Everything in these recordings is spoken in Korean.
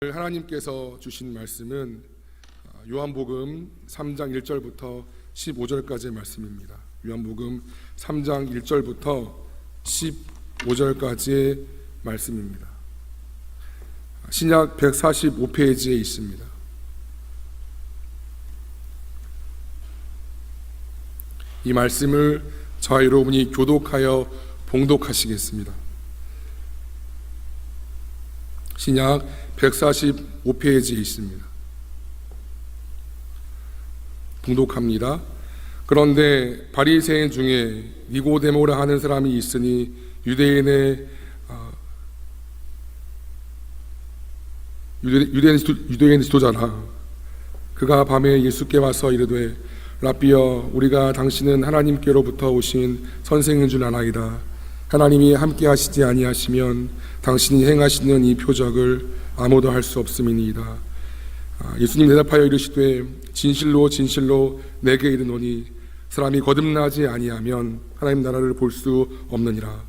하나님께서 주신 말씀은 요한복음 3장 1절부터 15절까지의 말씀입니다. 요한복음 3장 1절부터 15절까지의 말씀입니다. 신약 145페이지에 있습니다. 이 말씀을 저와 여러분이 교독하여 봉독하시겠습니다. 신약 145페이지에 있습니다. 봉독합니다. 그런데 바리새인 중에 니고데모라 하는 사람이 있으니 유대인의 지도자라. 그가 밤에 예수께 와서 이르되 라삐여, 우리가 당신은 하나님께로부터 오신 선생인 줄 아나이다. 하나님이 함께 하시지 아니하시면 당신이 행하시는 이 표적을 아무도 할 수 없음이니이다. 예수님 대답하여 이르시되 진실로 진실로 내게 이르노니 사람이 거듭나지 아니하면 하나님 나라를 볼 수 없느니라.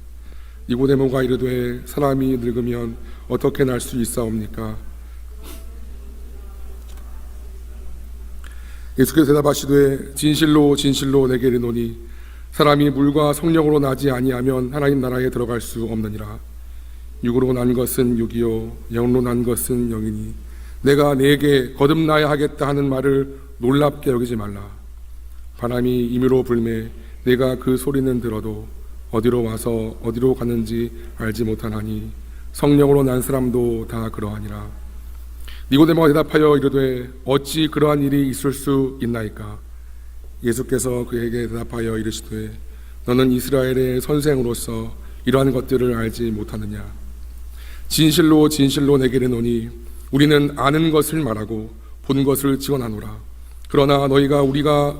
니고데모가 이르되 사람이 늙으면 어떻게 날 수 있사옵니까? 예수께서 대답하시되 진실로 진실로 내게 이르노니 사람이 물과 성령으로 나지 아니하면 하나님 나라에 들어갈 수 없느니라. 육으로 난 것은 육이요 영으로 난 것은 영이니 내가 네게 거듭나야 하겠다 하는 말을 놀랍게 여기지 말라. 바람이 임의로 불매 내가 그 소리는 들어도 어디로 와서 어디로 가는지 알지 못하나니 성령으로 난 사람도 다 그러하니라. 니고데모가 대답하여 이르되 어찌 그러한 일이 있을 수 있나이까? 예수께서 그에게 대답하여 이르시되 너는 이스라엘의 선생으로서 이러한 것들을 알지 못하느냐? 진실로 진실로 내게 이르노니 우리는 아는 것을 말하고 본 것을 증언하노라. 그러나 너희가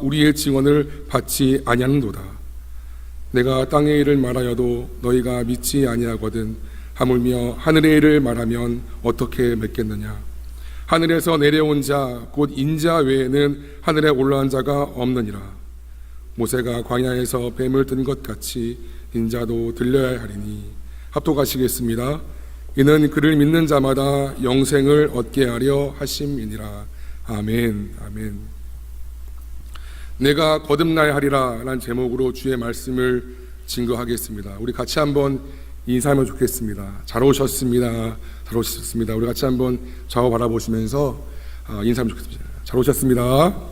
우리의 증언을 받지 아니하는도다. 내가 땅의 일을 말하여도 너희가 믿지 아니하거든 하물며 하늘의 일을 말하면 어떻게 맺겠느냐? 하늘에서 내려온 자 곧 인자 외에는 하늘에 올라간 자가 없느니라. 모세가 광야에서 뱀을 든 것 같이 인자도 들려야 하리니. 합독하시겠습니다. 이는 그를 믿는 자마다 영생을 얻게 하려 하심이니라. 아멘. 아멘. 내가 거듭나야 하리라 라는 제목으로 주의 말씀을 증거하겠습니다. 우리 같이 한번 인사하면 좋겠습니다. 잘 오셨습니다. 잘 오셨습니다. 우리 같이 한번 좌우 바라보시면서 인사하면 좋겠습니다. 잘 오셨습니다.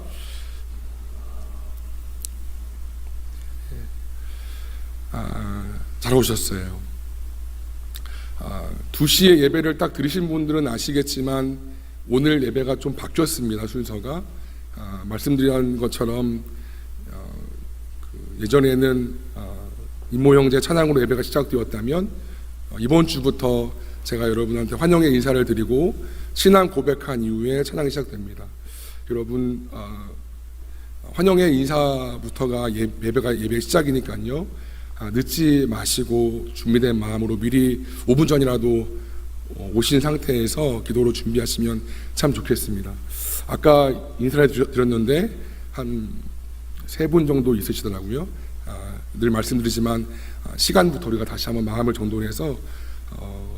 잘 오셨어요. 2시에 예배를 딱 들으신 분들은 아시겠지만 오늘 예배가 좀 바뀌었습니다. 순서가 말씀드린 것처럼 예전에는 이모 형제 찬양으로 예배가 시작되었다면 이번 주부터 제가 여러분한테 환영의 인사를 드리고 신앙 고백한 이후에 찬양이 시작됩니다. 여러분 환영의 인사부터가 예배 시작이니까요. 늦지 마시고 준비된 마음으로 미리 5분 전이라도 오신 상태에서 기도로 준비하시면 참 좋겠습니다. 아까 인사를 드렸는데 한 3분 정도 있으시더라고요. 늘 말씀드리지만 시간부터 우리가 다시 한번 마음을 정돈해서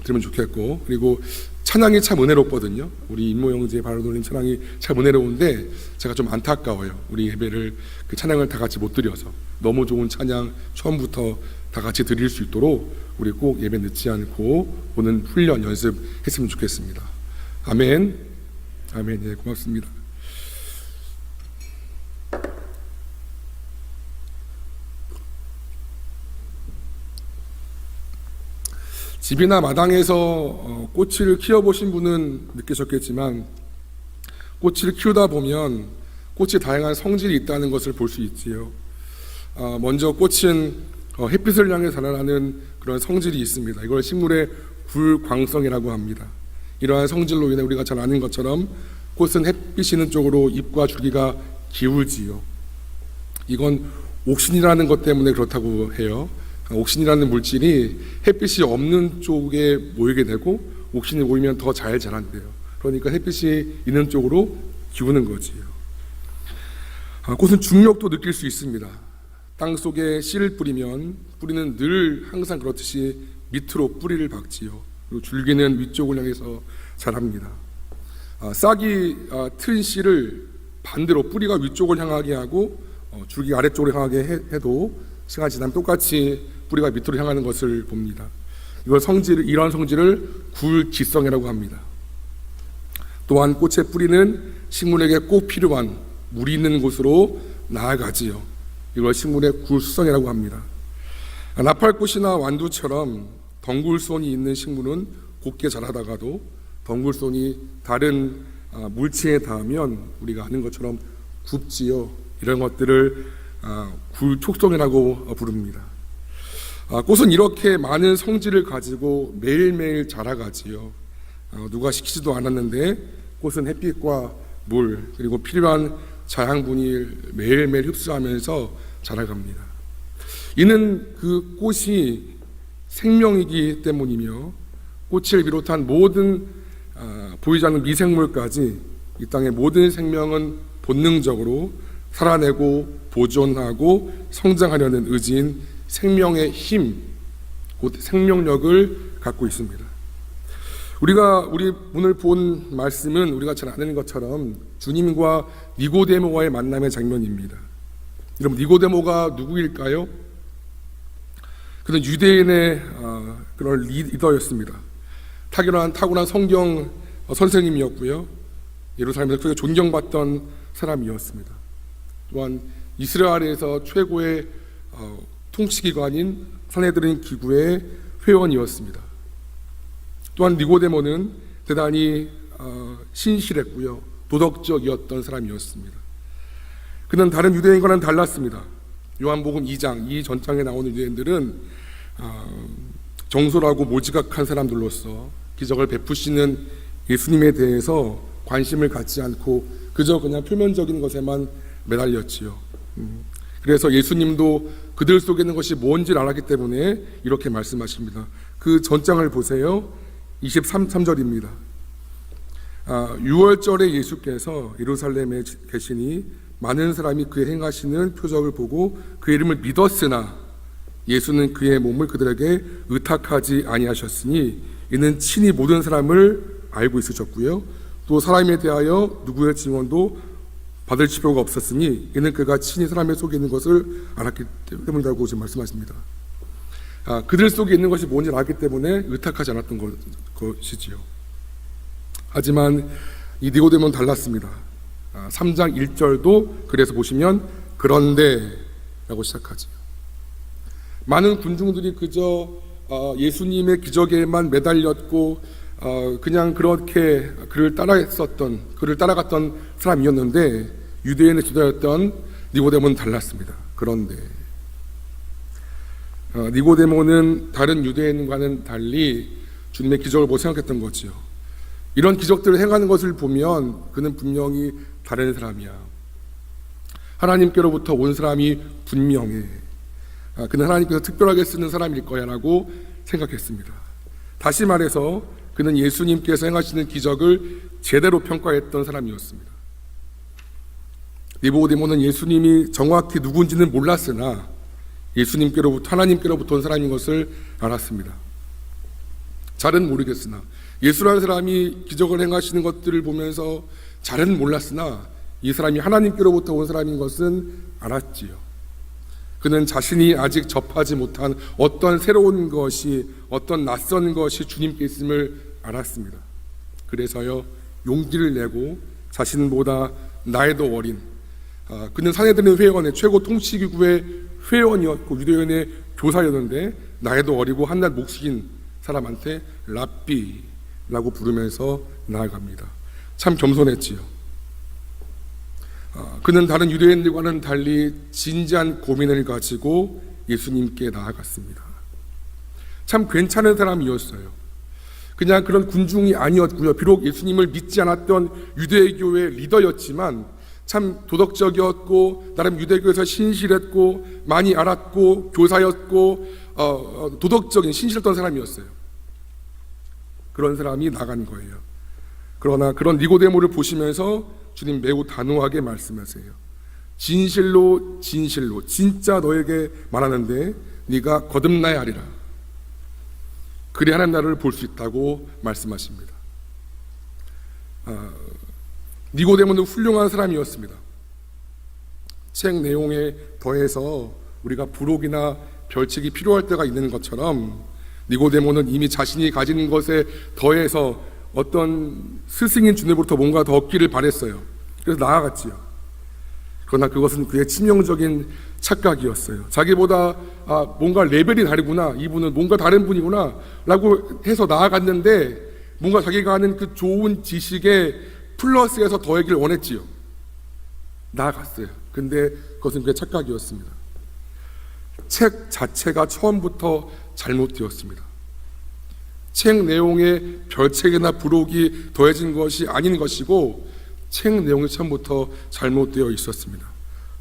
들으면 좋겠고, 그리고 찬양이 참 은혜롭거든요. 우리 임모 형제 바로 돌린 찬양이 참 은혜로운데 제가 좀 안타까워요. 우리 예배를 그 찬양을 다 같이 못 드려서 너무 좋은 찬양 처음부터 다 같이 드릴 수 있도록 우리 꼭 예배 늦지 않고 오는 훈련 연습했으면 좋겠습니다. 아멘. 아멘. 예, 고맙습니다. 집이나 마당에서 꽃을 키워보신 분은 느끼셨겠지만 꽃을 키우다 보면 꽃이 다양한 성질이 있다는 것을 볼 수 있지요. 먼저 꽃은 햇빛을 향해 자라나는 그런 성질이 있습니다. 이걸 식물의 굴광성이라고 합니다. 이러한 성질로 인해 우리가 잘 아는 것처럼 꽃은 햇빛이 있는 쪽으로 잎과 줄기가 기울지요. 이건 옥신이라는 것 때문에 그렇다고 해요. 옥신이라는 물질이 햇빛이 없는 쪽에 모이게 되고 옥신이 모이면 더 잘 자란대요. 그러니까 햇빛이 있는 쪽으로 기우는 거지요. 꽃은 중력도 느낄 수 있습니다. 땅 속에 씨를 뿌리면 뿌리는 늘 항상 그렇듯이 밑으로 뿌리를 박지요. 그리고 줄기는 위쪽을 향해서 자랍니다. 싹이 트인 씨를 반대로 뿌리가 위쪽을 향하게 하고 줄기 아래쪽으로 향하게 해도 시간이 지나면 똑같이 뿌리가 밑으로 향하는 것을 봅니다. 이러한 성질을 굴지성이라고 합니다. 또한 꽃의 뿌리는 식물에게 꼭 필요한 물이 있는 곳으로 나아가지요. 이걸 식물의 굴수성이라고 합니다. 나팔꽃이나 완두처럼 덩굴손이 있는 식물은 곱게 자라다가도 덩굴손이 다른 물체에 닿으면 우리가 아는 것처럼 굽지요. 이런 것들을 굴촉성이라고 부릅니다. 꽃은 이렇게 많은 성질을 가지고 매일매일 자라가지요. 누가 시키지도 않았는데 꽃은 햇빛과 물 그리고 필요한 자양분을 매일매일 흡수하면서 자라갑니다. 이는 그 꽃이 생명이기 때문이며 꽃을 비롯한 모든 보이지 않는 미생물까지 이 땅의 모든 생명은 본능적으로 살아내고 보존하고 성장하려는 의지인 생명의 힘, 곧 생명력을 갖고 있습니다. 우리 오늘 본 말씀은 우리가 잘 아는 것처럼 주님과 니고데모와의 만남의 장면입니다. 여러분, 니고데모가 누구일까요? 그는 유대인의 그런 리더였습니다. 타고난 성경 선생님이었고요. 예루살렘에서 크게 존경받던 사람이었습니다. 또한 이스라엘에서 최고의 통치기관인 산헤드린 기구의 회원이었습니다. 또한 니고데모는 대단히 신실했고요. 도덕적이었던 사람이었습니다. 그는 다른 유대인과는 달랐습니다. 요한복음 2장, 이 전장에 나오는 유대인들은 정솔하고 모지각한 사람들로서 기적을 베푸시는 예수님에 대해서 관심을 갖지 않고 그냥 표면적인 것에만 매달렸지요. 그래서 예수님도 그들 속에 있는 것이 뭔지를 알았기 때문에 이렇게 말씀하십니다. 그 전장을 보세요. 23절입니다. 6월절에 예수께서 예루살렘에 계시니 많은 사람이 그의 행하시는 표적을 보고 그의 이름을 믿었으나 예수는 그의 몸을 그들에게 의탁하지 아니하셨으니 이는 친히 모든 사람을 알고 있으셨고요. 또 사람에 대하여 누구의 증언도 받을 필요가 없었으니 이는 그가 친히 사람의 속에 있는 것을 알았기 때문이라고 지금 말씀하십니다. 그들 속에 있는 것이 뭔지 알았기 때문에 의탁하지 않았던 것이지요. 하지만 이 니고데모는 달랐습니다. 3장 1절도 그래서 보시면 그런데 라고 시작하지요. 많은 군중들이 그저 예수님의 기적에만 매달렸고 그냥 그렇게 그를 따라갔던 사람이었는데 유대인의 지도자였던 니고데모는 달랐습니다. 그런데 니고데모는 다른 유대인과는 달리 주님의 기적을 못 생각했던 거지요. 이런 기적들을 행하는 것을 보면 그는 분명히 다른 사람이야. 하나님께로부터 온 사람이 분명해. 그는 하나님께서 특별하게 쓰는 사람일 거야 라고 생각했습니다. 다시 말해서 그는 예수님께서 행하시는 기적을 제대로 평가했던 사람이었습니다. 니고데모는 예수님이 정확히 누군지는 몰랐으나 하나님께로부터 온 사람인 것을 알았습니다. 잘은 모르겠으나 예수라는 사람이 기적을 행하시는 것들을 보면서 잘은 몰랐으나 이 사람이 하나님께로부터 온 사람인 것은 알았지요. 그는 자신이 아직 접하지 못한 어떤 새로운 것이, 어떤 낯선 것이 주님께 있음을 알았습니다. 그래서요, 용기를 내고 자신보다 나이도 어린, 그는 산헤드린 회원의 최고 통치기구의 회원이었고 유대인의 교사였는데 나이도 어리고 한낱 목수인 사람한테 랍비라고 부르면서 나아갑니다. 참 겸손했지요. 그는 다른 유대인들과는 달리 진지한 고민을 가지고 예수님께 나아갔습니다. 참 괜찮은 사람이었어요. 그냥 그런 군중이 아니었고요. 비록 예수님을 믿지 않았던 유대교의 리더였지만 참 도덕적이었고 나름 유대교에서 신실했고 많이 알았고 교사였고 도덕적인 신실했던 사람이었어요. 그런 사람이 나간 거예요. 그러나 그런 니고데모를 보시면서 주님 매우 단호하게 말씀하세요. 진실로 진짜 너에게 말하는데 네가 거듭나야 하리라. 그래야 하나님 나라를 볼 수 있다고 말씀하십니다. 니고데모는 훌륭한 사람이었습니다. 책 내용에 더해서 우리가 부록이나 별책이 필요할 때가 있는 것처럼 니고데모는 이미 자신이 가진 것에 더해서 어떤 스승인 주님으로부터 뭔가 더 얻기를 바랬어요. 그래서 나아갔지요. 그러나 그것은 그의 치명적인 착각이었어요. 자기보다 뭔가 레벨이 다르구나, 이분은 뭔가 다른 분이구나 라고 해서 나아갔는데 뭔가 자기가 하는 그 좋은 지식에 플러스해서 더하기를 원했지요. 나아갔어요. 근데 그것은 그의 착각이었습니다. 책 자체가 처음부터 잘못되었습니다. 책 내용에 별책이나 부록이 더해진 것이 아닌 것이고 책 내용이 처음부터 잘못되어 있었습니다.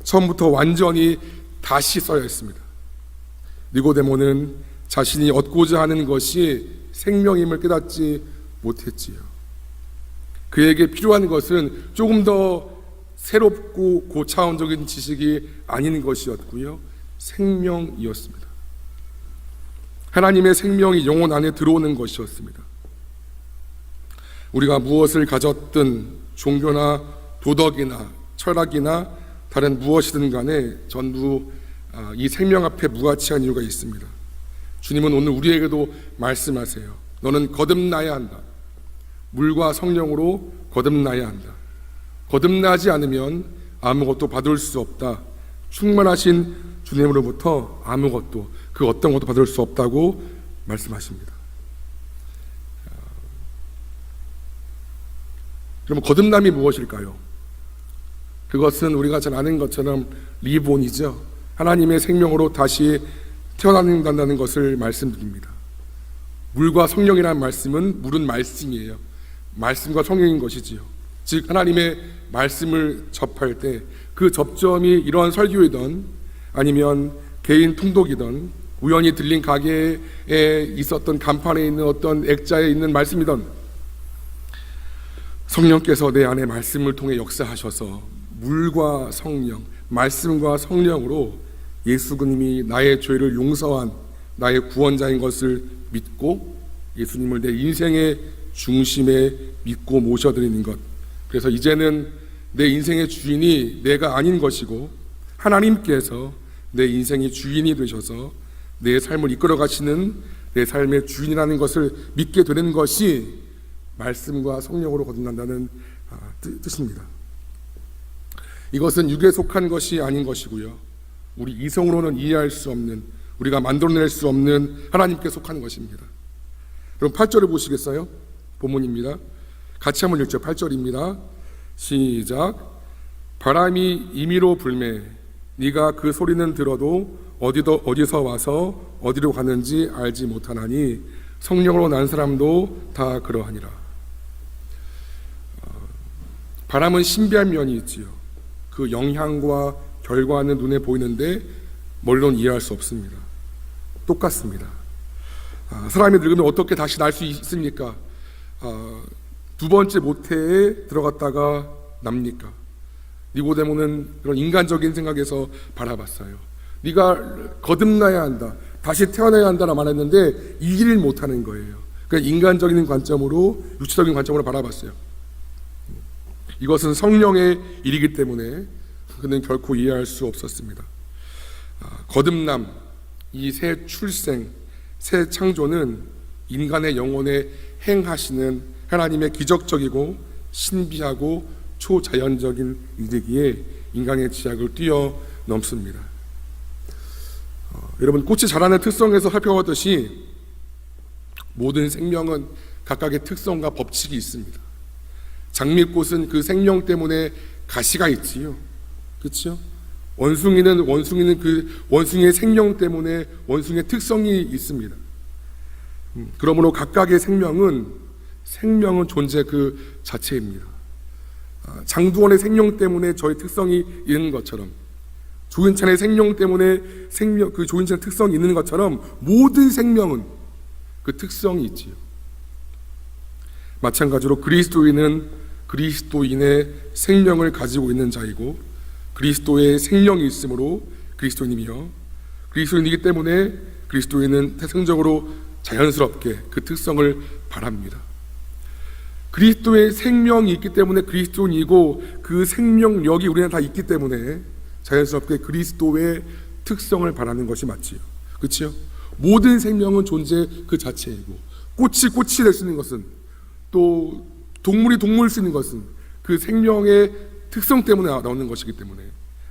처음부터 완전히 다시 써야 했습니다. 니고데모는 자신이 얻고자 하는 것이 생명임을 깨닫지 못했지요. 그에게 필요한 것은 조금 더 새롭고 고차원적인 지식이 아닌 것이었고요, 생명이었습니다. 하나님의 생명이 영혼 안에 들어오는 것이었습니다. 우리가 무엇을 가졌든 종교나 도덕이나 철학이나 다른 무엇이든 간에 전부 이 생명 앞에 무가치한 이유가 있습니다. 주님은 오늘 우리에게도 말씀하세요. 너는 거듭나야 한다. 물과 성령으로 거듭나야 한다. 거듭나지 않으면 아무것도 받을 수 없다. 충만하신 주님으로부터 아무것도, 그 어떤 것도 받을 수 없다고 말씀하십니다. 그럼 거듭남이 무엇일까요? 그것은 우리가 잘 아는 것처럼 리본이죠. 하나님의 생명으로 다시 태어난다는 것을 말씀드립니다. 물과 성령이라는 말씀은 물은 말씀이에요. 말씀과 성령인 것이지요. 즉 하나님의 말씀을 접할 때 그 접점이 이러한 설교이든 아니면 개인 통독이든 우연히 들린 가게에 있었던 간판에 있는 어떤 액자에 있는 말씀이든 성령께서 내 안에 말씀을 통해 역사하셔서 물과 성령, 말씀과 성령으로 예수 그님이 나의 죄를 용서한 나의 구원자인 것을 믿고 예수님을 내 인생의 중심에 믿고 모셔드리는 것. 그래서 이제는 내 인생의 주인이 내가 아닌 것이고 하나님께서 내 인생의 주인이 되셔서 내 삶을 이끌어 가시는 내 삶의 주인이라는 것을 믿게 되는 것이 말씀과 성령으로 거듭난다는 뜻입니다. 이것은 육에 속한 것이 아닌 것이고요, 우리 이성으로는 이해할 수 없는, 우리가 만들어낼 수 없는 하나님께 속한 것입니다. 그럼 8절을 보시겠어요? 본문입니다. 같이 한번 읽죠. 8절입니다. 시작. 바람이 임의로 불매 네가 그 소리는 들어도 어디서 와서 어디로 가는지 알지 못하나니 성령으로 난 사람도 다 그러하니라. 바람은 신비한 면이 있지요. 그 영향과 결과는 눈에 보이는데 머리로는 이해할 수 없습니다. 똑같습니다. 사람이 늙으면 어떻게 다시 날 수 있습니까? 두 번째 모태에 들어갔다가 납니까? 니고데모는 그런 인간적인 생각에서 바라봤어요. 네가 거듭나야 한다, 다시 태어나야 한다라 말했는데 이 일을 못하는 거예요. 그러니까 인간적인 관점으로, 육체적인 관점으로 바라봤어요. 이것은 성령의 일이기 때문에 그는 결코 이해할 수 없었습니다. 거듭남, 이 새 출생, 새 창조는 인간의 영혼에 행하시는 하나님의 기적적이고 신비하고 초자연적인 일이기에 인간의 지약을 뛰어넘습니다. 여러분, 꽃이 자라는 특성에서 살펴봤듯이 모든 생명은 각각의 특성과 법칙이 있습니다. 장미꽃은 그 생명 때문에 가시가 있지요. 그렇죠? 원숭이는 그 원숭이의 생명 때문에 원숭이의 특성이 있습니다. 그러므로 각각의 생명은 존재 그 자체입니다. 장두원의 생명 때문에 저의 특성이 있는 것처럼, 조인찬의 생명 때문에 그 조인찬의 특성이 있는 것처럼 모든 생명은 그 특성이 있지요. 마찬가지로 그리스도인은 그리스도인의 생명을 가지고 있는 자이고 그리스도의 생명이 있으므로 그리스도인이며, 그리스도인이기 때문에 그리스도인은 태생적으로 자연스럽게 그 특성을 바랍니다. 그리스도의 생명이 있기 때문에 그리스도인이고 그 생명력이 우리는 다 있기 때문에 자연스럽게 그리스도의 특성을 바라는 것이 맞지요. 그렇죠? 모든 생명은 존재 그 자체이고 꽃이 될 수 있는 것은 또 동물이 동물일 수 있는 것은 그 생명의 특성 때문에 나오는 것이기 때문에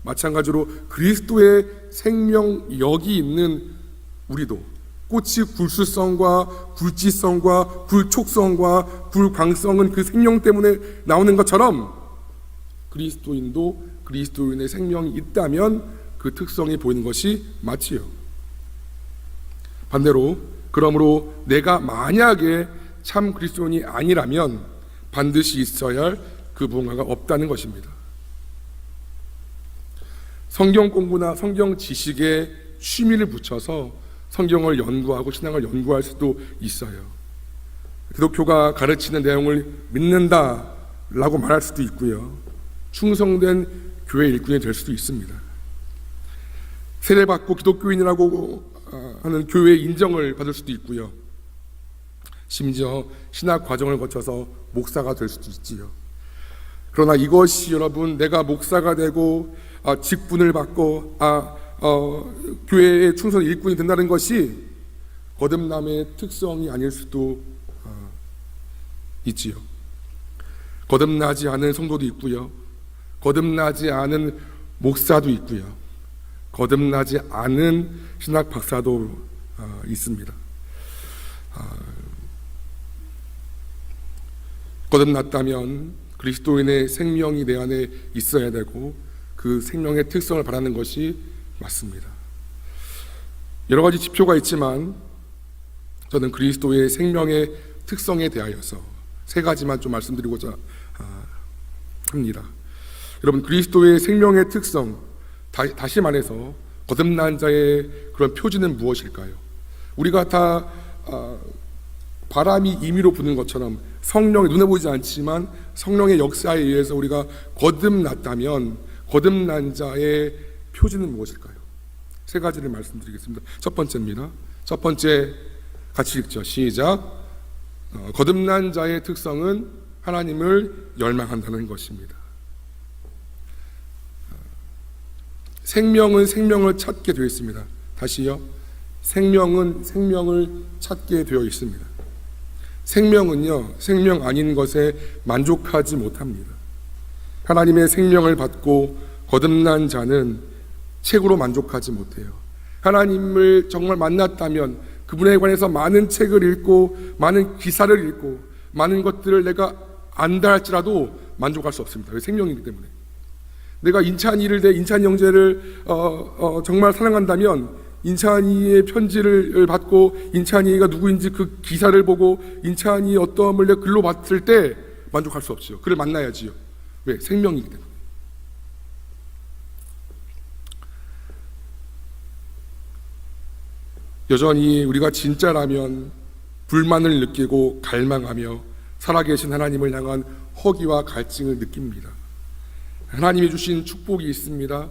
마찬가지로 그리스도의 생명력이 있는 우리도 꽃이 불수성과 불지성과 불촉성과 불광성은 그 생명 때문에 나오는 것처럼 그리스도인도 그리스도인의 생명이 있다면 그 특성이 보이는 것이 맞지요. 반대로 그러므로 내가 만약에 참 그리스도인이 아니라면 반드시 있어야 할 그 무언가가 없다는 것입니다. 성경 공부나 성경 지식에 취미를 붙여서 성경을 연구하고 신앙을 연구할 수도 있어요. 기독교가 가르치는 내용을 믿는다라고 말할 수도 있고요. 충성된 교회 일꾼이 될 수도 있습니다. 세례받고 기독교인이라고 하는 교회의 인정을 받을 수도 있고요. 심지어 신학 과정을 거쳐서 목사가 될 수도 있지요. 그러나 이것이 여러분 내가 목사가 되고 직분을 받고 교회의 충성 일꾼이 된다는 것이 거듭남의 특성이 아닐 수도 있지요. 거듭나지 않은 성도도 있고요. 거듭나지 않은 목사도 있고요. 거듭나지 않은 신학 박사도 있습니다. 거듭났다면 그리스도인의 생명이 내 안에 있어야 되고 그 생명의 특성을 바라는 것이 맞습니다. 여러 가지 지표가 있지만 저는 그리스도의 생명의 특성에 대하여서 세 가지만 좀 말씀드리고자 합니다. 여러분, 그리스도의 생명의 특성, 다시 말해서 거듭난 자의 그런 표지는 무엇일까요? 우리가 다 바람이 임의로 부는 것처럼 성령이 눈에 보이지 않지만 성령의 역사에 의해서 우리가 거듭났다면 거듭난 자의 표지는 무엇일까요? 세 가지를 말씀드리겠습니다. 첫 번째입니다. 첫 번째 같이 읽죠. 시작. 거듭난 자의 특성은 하나님을 열망한다는 것입니다. 생명은 생명을 찾게 되어 있습니다. 다시요. 생명은 생명을 찾게 되어 있습니다. 생명은요, 생명 아닌 것에 만족하지 못합니다. 하나님의 생명을 받고 거듭난 자는 책으로 만족하지 못해요. 하나님을 정말 만났다면 그분에 관해서 많은 책을 읽고 많은 기사를 읽고 많은 것들을 내가 안다 할지라도 만족할 수 없습니다. 왜? 생명이기 때문에. 내가 인찬이를 인찬이 형제를 정말 사랑한다면 인찬이의 편지를 받고 인찬이가 누구인지 그 기사를 보고 인찬이의 어떠함을 내가 글로 봤을 때 만족할 수 없지요. 그를 만나야지요. 왜? 생명이기 때문에. 여전히 우리가 진짜라면 불만을 느끼고 갈망하며 살아계신 하나님을 향한 허기와 갈증을 느낍니다. 하나님이 주신 축복이 있습니다.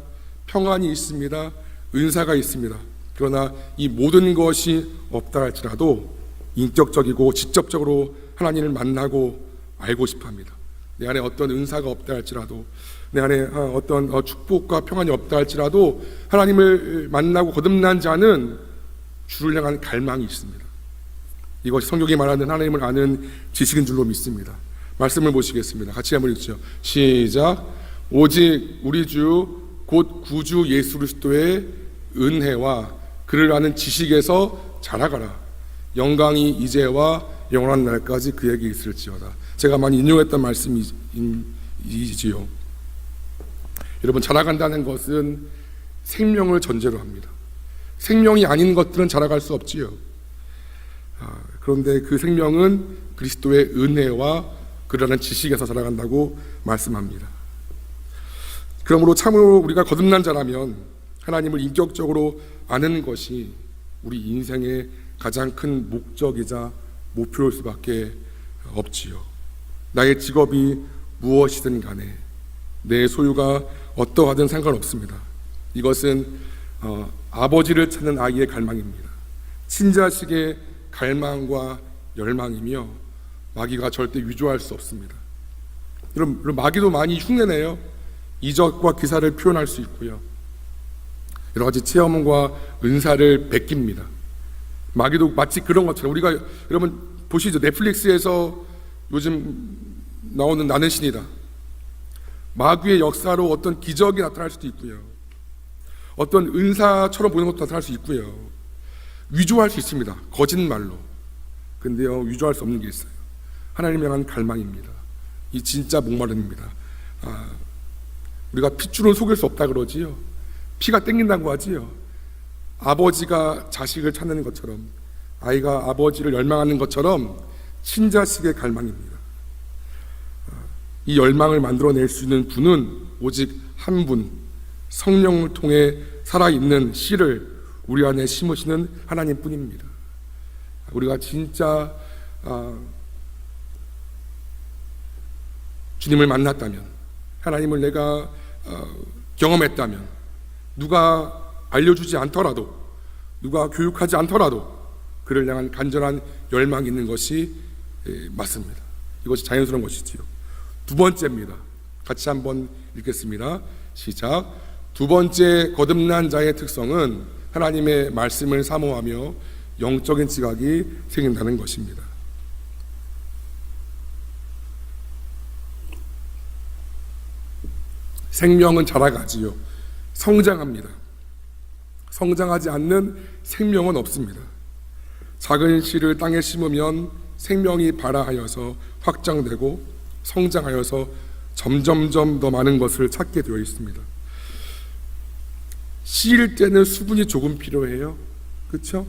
평안이 있습니다. 은사가 있습니다. 그러나 이 모든 것이 없다 할지라도 인격적이고 직접적으로 하나님을 만나고 알고 싶어합니다. 내 안에 어떤 은사가 없다 할지라도 내 안에 어떤 축복과 평안이 없다 할지라도 하나님을 만나고 거듭난 자는 주를 향한 갈망이 있습니다. 이것이 성경이 말하는 하나님을 아는 지식인 줄로 믿습니다. 말씀을 보시겠습니다. 같이 한번 읽죠. 시작. 오직 우리 주 곧 구주 예수 그리스도의 은혜와 그를 아는 지식에서 자라가라. 영광이 이제와 영원한 날까지 그에게 있을지어다. 제가 많이 인용했던 말씀이지요. 여러분, 자라간다는 것은 생명을 전제로 합니다. 생명이 아닌 것들은 자라갈 수 없지요. 그런데 그 생명은 그리스도의 은혜와 그를 아는 지식에서 자라간다고 말씀합니다. 그러므로 참으로 우리가 거듭난 자라면 하나님을 인격적으로 아는 것이 우리 인생의 가장 큰 목적이자 목표일 수밖에 없지요. 나의 직업이 무엇이든 간에 내 소유가 어떠하든 상관없습니다. 이것은 아버지를 찾는 아이의 갈망입니다. 친자식의 갈망과 열망이며 마귀가 절대 위조할 수 없습니다. 여러분, 마귀도 많이 흉내내요. 이적과 기사를 표현할 수 있고요. 여러 가지 체험과 은사를 베낍니다. 마귀도 마치 그런 것처럼 우리가 여러분 보시죠. 넷플릭스에서 요즘 나오는 나는 신이다. 마귀의 역사로 어떤 기적이 나타날 수도 있고요. 어떤 은사처럼 보이는 것도 나타날 수 있고요. 위조할 수 있습니다. 거짓말로. 근데요, 위조할 수 없는 게 있어요. 하나님을 향한 갈망입니다. 이 진짜 목마름입니다. 우리가 핏줄은 속일 수 없다 그러지요. 피가 땡긴다고 하지요. 아버지가 자식을 찾는 것처럼, 아이가 아버지를 열망하는 것처럼 친자식의 갈망입니다. 이 열망을 만들어낼 수 있는 분은 오직 한 분, 성령을 통해 살아있는 씨를 우리 안에 심으시는 하나님뿐입니다. 우리가 진짜 주님을 만났다면, 하나님을 내가 경험했다면, 누가 알려주지 않더라도, 누가 교육하지 않더라도 그를 향한 간절한 열망이 있는 것이 맞습니다. 이것이 자연스러운 것이지요. 두 번째입니다. 같이 한번 읽겠습니다. 시작. 두 번째 거듭난 자의 특성은 하나님의 말씀을 사모하며 영적인 지각이 생긴다는 것입니다. 생명은 자라가지요. 성장합니다. 성장하지 않는 생명은 없습니다. 작은 씨를 땅에 심으면 생명이 발아하여서 확장되고 성장하여서 점점점 더 많은 것을 찾게 되어 있습니다. 씨일 때는 수분이 조금 필요해요. 그렇죠?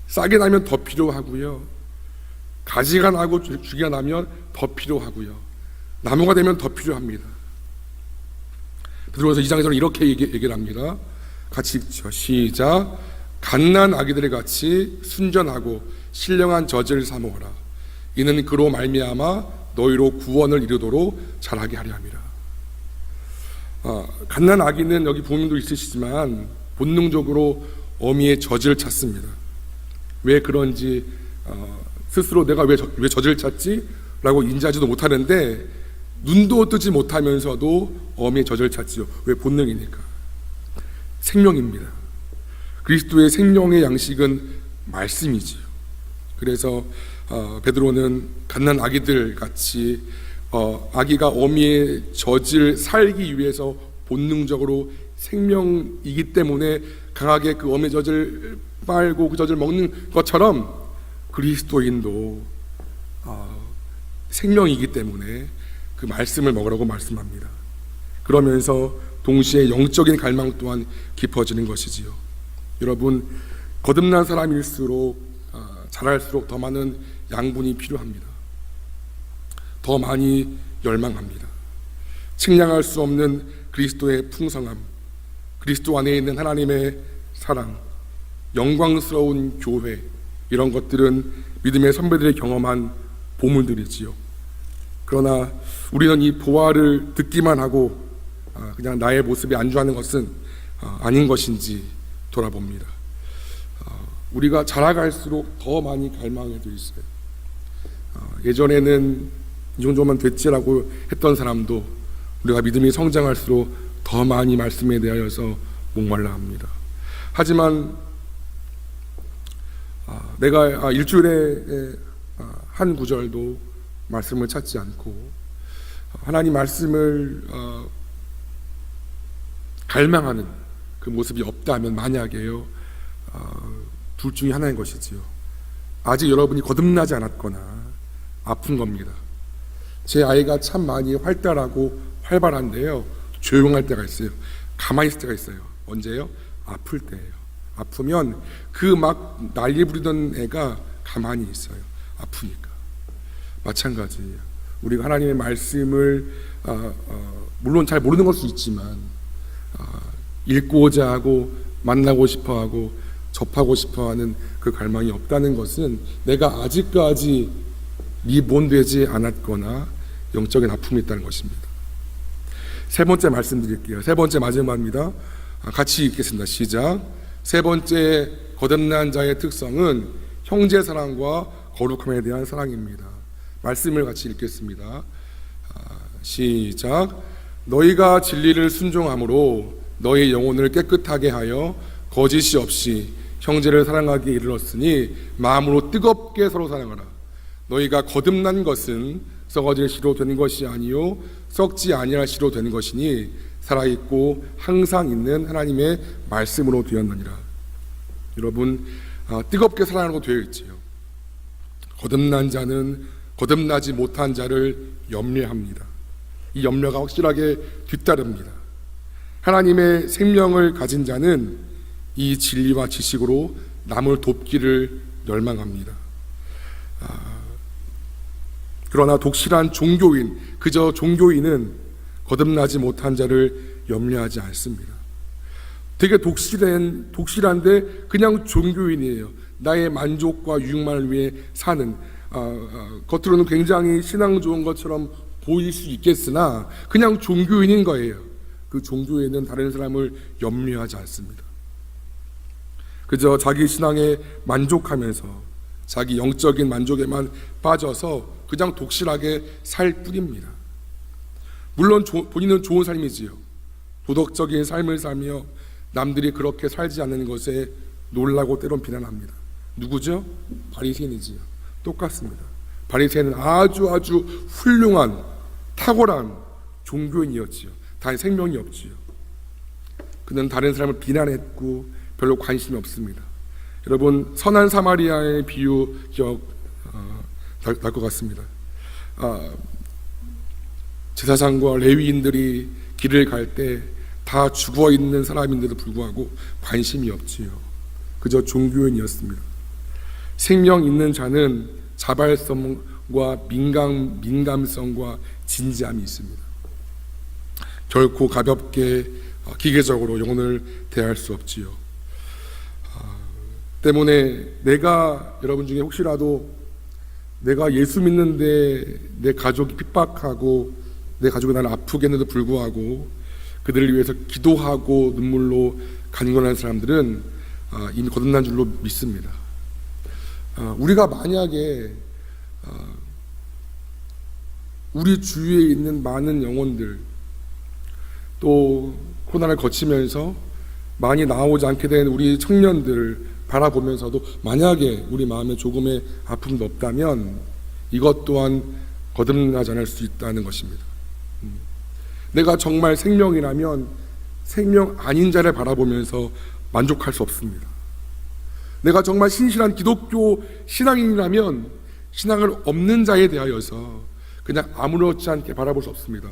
싹이 나면 더 필요하고요. 가지가 나고 줄기가 나면 더 필요하고요. 나무가 되면 더 필요합니다. 베드로전서 2장에서는 이렇게 얘기를 합니다. 같이 읽죠. 시작. 갓난 아기들의 같이 순전하고 신령한 젖을 사모하라. 이는 그로 말미암아 너희로 구원을 이루도록 자라게 하려 함이라. 갓난 아기는 여기 부모님도 있으시지만 본능적으로 어미의 젖을 찾습니다. 왜 그런지 스스로 내가 왜 젖을 찾지? 라고 인지하지도 못하는데 눈도 뜨지 못하면서도 어미의 젖을 찾지요. 왜? 본능이니까. 생명입니다. 그리스도의 생명의 양식은 말씀이지요. 그래서 베드로는 갓난 아기들 같이 아기가 어미의 젖을 살기 위해서 본능적으로 생명이기 때문에 강하게 그 어미의 젖을 빨고 그 젖을 먹는 것처럼 그리스도인도 생명이기 때문에 그 말씀을 먹으라고 말씀합니다. 그러면서 동시에 영적인 갈망 또한 깊어지는 것이지요. 여러분, 거듭난 사람일수록 자랄수록 더 많은 양분이 필요합니다. 더 많이 열망합니다. 측량할 수 없는 그리스도의 풍성함, 그리스도 안에 있는 하나님의 사랑, 영광스러운 교회, 이런 것들은 믿음의 선배들이 경험한 보물들이지요. 그러나 우리는 이 보화를 듣기만 하고 그냥 나의 모습에 안주하는 것은 아닌 것인지 돌아봅니다. 우리가 자라갈수록 더 많이 갈망해도 있어요. 예전에는 이 정도만 됐지라고 했던 사람도 우리가 믿음이 성장할수록 더 많이 말씀에 대하여서 목말라 합니다. 하지만 내가 일주일에 한 구절도 말씀을 찾지 않고 하나님 말씀을 갈망하는 그 모습이 없다면 만약에요, 둘 중에 하나인 것이지요. 아직 여러분이 거듭나지 않았거나 아픈 겁니다. 제 아이가 참 많이 활달하고 활발한데요, 조용할 때가 있어요. 가만히 있을 때가 있어요. 언제요? 아플 때예요. 아프면 그 막 난리 부리던 애가 가만히 있어요. 아프니까. 마찬가지예요. 우리가 하나님의 말씀을 물론 잘 모르는 걸 수 있지만 읽고자 하고 만나고 싶어하고 접하고 싶어하는 그 갈망이 없다는 것은 내가 아직까지 리본되지 않았거나 영적인 아픔이 있다는 것입니다. 세 번째 말씀드릴게요. 세 번째 마지막입니다. 같이 읽겠습니다. 시작. 세 번째 거듭난 자의 특성은 형제 사랑과 거룩함에 대한 사랑입니다. 말씀을 같이 읽겠습니다. 시작. 너희가 진리를 순종함으로 너희 영혼을 깨끗하게 하여 거짓이 없이 형제를 사랑하기에 이르렀으니 마음으로 뜨겁게 서로 사랑하라. 너희가 거듭난 것은 썩어질 씨로 된 것이 아니요 썩지 아니할 씨로 된 것이니 살아있고 항상 있는 하나님의 말씀으로 되었느니라. 여러분, 뜨겁게 사랑하라고 되어 있지요. 거듭난 자는 거듭나지 못한 자를 염려합니다. 이 염려가 확실하게 뒤따릅니다. 하나님의 생명을 가진 자는 이 진리와 지식으로 남을 돕기를 열망합니다. 그러나 독실한 종교인, 그저 종교인은 거듭나지 못한 자를 염려하지 않습니다. 되게 독실한데 그냥 종교인이에요. 나의 만족과 유익만을 위해 사는, 겉으로는 굉장히 신앙 좋은 것처럼 보일 수 있겠으나 그냥 종교인인 거예요. 그 종교인은 다른 사람을 염려하지 않습니다. 그저 자기 신앙에 만족하면서 자기 영적인 만족에만 빠져서 그냥 독실하게 살 뿐입니다. 물론 본인은 좋은 삶이지요. 도덕적인 삶을 살며 남들이 그렇게 살지 않는 것에 놀라고 때론 비난합니다. 누구죠? 바리새인이지요. 똑같습니다. 바리새인은 아주 훌륭한 탁월한 종교인이었지요. 단 생명이 없지요. 그는 다른 사람을 비난했고 별로 관심이 없습니다. 여러분, 선한 사마리아의 비유 기억 날 것 같습니다. 제사장과 레위인들이 길을 갈 때 다 죽어 있는 사람인데도 불구하고 관심이 없지요. 그저 종교인이었습니다. 생명 있는 자는 자발성과 민감성과 진지함이 있습니다. 결코 가볍게 기계적으로 영혼을 대할 수 없지요. 때문에 여러분 중에 혹시라도 내가 예수 믿는데 내 가족이 핍박하고 내 가족이 나를 아프게 했는데도 불구하고 그들을 위해서 기도하고 눈물로 간구하는 사람들은 이미 거듭난 줄로 믿습니다. 우리가 만약에 우리 주위에 있는 많은 영혼들, 또 코로나를 거치면서 많이 나오지 않게 된 우리 청년들을 바라보면서도 만약에 우리 마음에 조금의 아픔도 없다면 이것 또한 거듭나지 않을 수 있다는 것입니다. 내가 정말 생명이라면 생명 아닌 자를 바라보면서 만족할 수 없습니다. 내가 정말 신실한 기독교 신앙인이라면 신앙을 없는 자에 대하여서 그냥 아무렇지 않게 바라볼 수 없습니다.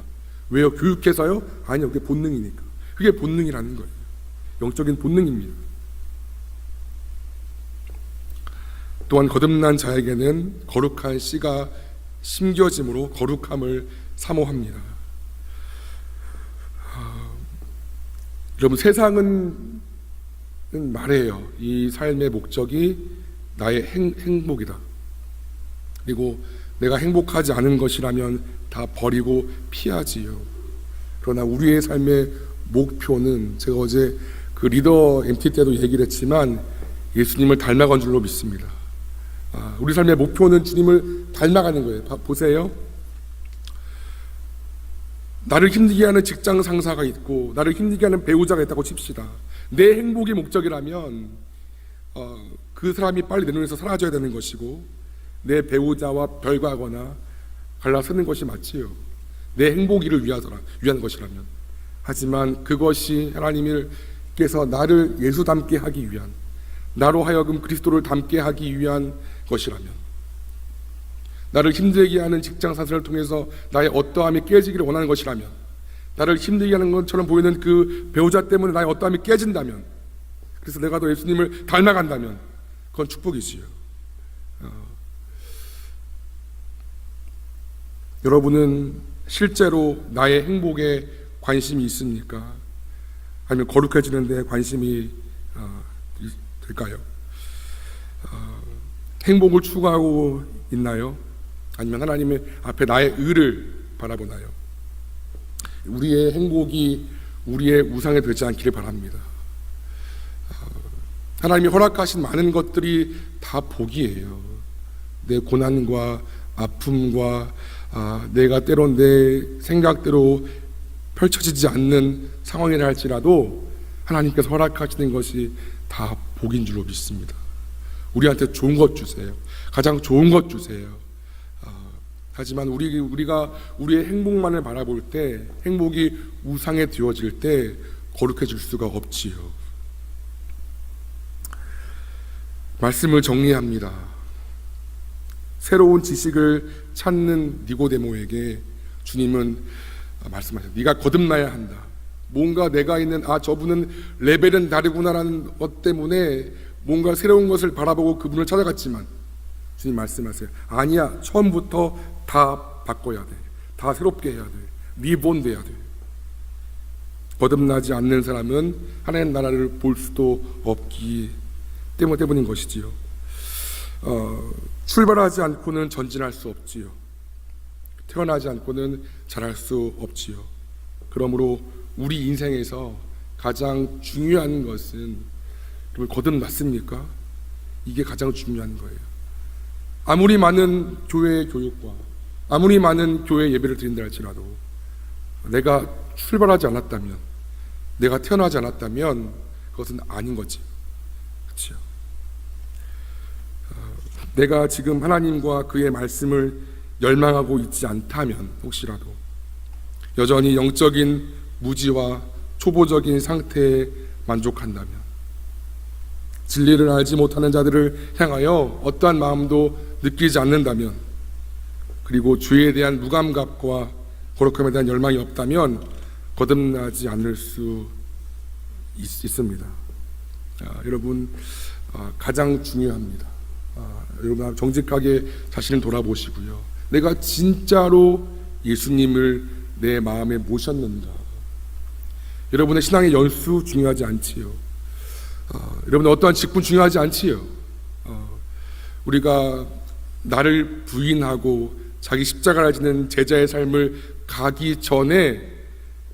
왜요? 교육해서요? 아니요, 그게 본능이니까. 그게 본능이라는 거예요. 영적인 본능입니다. 또한 거듭난 자에게는 거룩한 씨가 심겨짐으로 거룩함을 사모합니다. 여러분, 세상은 말해요. 이 삶의 목적이 나의 행복이다. 그리고 내가 행복하지 않은 것이라면 다 버리고 피하지요. 그러나 우리의 삶의 목표는, 제가 어제 그 리더 MT 때도 얘기를 했지만 예수님을 닮아간 줄로 믿습니다. 우리 삶의 목표는 주님을 닮아가는 거예요. 보세요. 나를 힘들게 하는 직장 상사가 있고 나를 힘들게 하는 배우자가 있다고 칩시다. 내 행복이 목적이라면 그 사람이 빨리 내 눈에서 사라져야 되는 것이고 내 배우자와 별거하거나 갈라서는 것이 맞지요. 내 행복을 위한 것이라면. 하지만 그것이 하나님께서 나를 예수 닮게 하기 위한, 나로 하여금 그리스도를 닮게 하기 위한 것이라면, 나를 힘들게 하는 직장 상사를 통해서 나의 어떠함이 깨지기를 원하는 것이라면, 나를 힘들게 하는 것처럼 보이는 그 배우자 때문에 나의 어떠함이 깨진다면, 그래서 내가 더 예수님을 닮아간다면 그건 축복이지요. 여러분은 실제로 나의 행복에 관심이 있습니까? 아니면 거룩해지는 데 관심이 될까요? 행복을 추구하고 있나요? 아니면 하나님의 앞에 나의 의를 바라보나요? 우리의 행복이 우리의 우상이 되지 않기를 바랍니다. 하나님이 허락하신 많은 것들이 다 복이에요. 내 고난과 아픔과 내가 때론 내 생각대로 펼쳐지지 않는 상황이라 할지라도 하나님께서 허락하시는 것이 다 복인 줄로 믿습니다. 우리한테 좋은 것 주세요. 가장 좋은 것 주세요. 하지만 우리가 우리의 행복만을 바라볼 때, 행복이 우상에 되어질 때 거룩해질 수가 없지요. 말씀을 정리합니다. 새로운 지식을 찾는 니고데모에게 주님은 말씀하셨어요. 네가 거듭나야 한다. 뭔가 내가 있는 저분은 레벨은 다르구나라는 것 때문에 뭔가 새로운 것을 바라보고 그분을 찾아갔지만 주님 말씀하세요. 아니야, 처음부터 다 바꿔야 돼. 다 새롭게 해야 돼. 리본돼야 돼. 거듭나지 않는 사람은 하나님 나라를 볼 수도 없기 때문인 것이지요. 출발하지 않고는 전진할 수 없지요. 태어나지 않고는 자랄 수 없지요. 그러므로 우리 인생에서 가장 중요한 것은, 거듭났습니까? 이게 가장 중요한 거예요. 아무리 많은 교회 교육과 아무리 많은 교회 예배를 드린다 할지라도 내가 출발하지 않았다면, 내가 태어나지 않았다면 그것은 아닌 거지. 그렇죠? 내가 지금 하나님과 그의 말씀을 열망하고 있지 않다면, 혹시라도 여전히 영적인 무지와 초보적인 상태에 만족한다면, 진리를 알지 못하는 자들을 향하여 어떠한 마음도 느끼지 않는다면, 그리고 주에 대한 무감각과 거룩함에 대한 열망이 없다면 거듭나지 않을 수 있습니다. 여러분, 가장 중요합니다. 여러분 정직하게 자신을 돌아보시고요. 내가 진짜로 예수님을 내 마음에 모셨는가? 여러분의 신앙의 연수 중요하지 않지요. 여러분 어떠한 직분 중요하지 않지요. 우리가 나를 부인하고 자기 십자가를 지는 제자의 삶을 가기 전에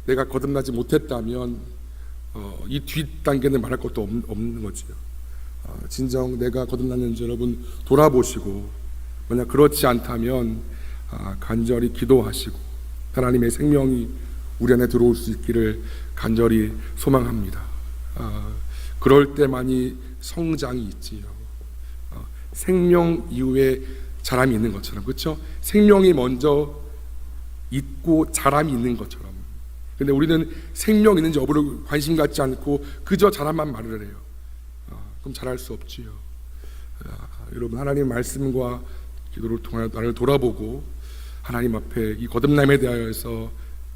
내가 거듭나지 못했다면 이 뒷단계는 말할 것도 없는 거지요. 진정 내가 거듭났는지 여러분 돌아보시고, 만약 그렇지 않다면 간절히 기도하시고 하나님의 생명이 우리 안에 들어올 수 있기를 간절히 소망합니다. 그럴 때만이 성장이 있지요. 생명 이후에 자람이 있는 것처럼, 그렇죠? 생명이 먼저 있고 자람이 있는 것처럼. 근데 우리는 생명 있는지 여부를 관심 갖지 않고 그저 자람만 말을 해요. 그럼 잘할 수 없지요. 여러분, 하나님 말씀과 기도를 통하여 나를 돌아보고 하나님 앞에 이 거듭남에 대하여서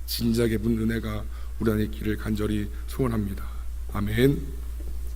진지하게 묻는 은혜가 우리 안에 있기를 간절히 소원합니다. 아멘.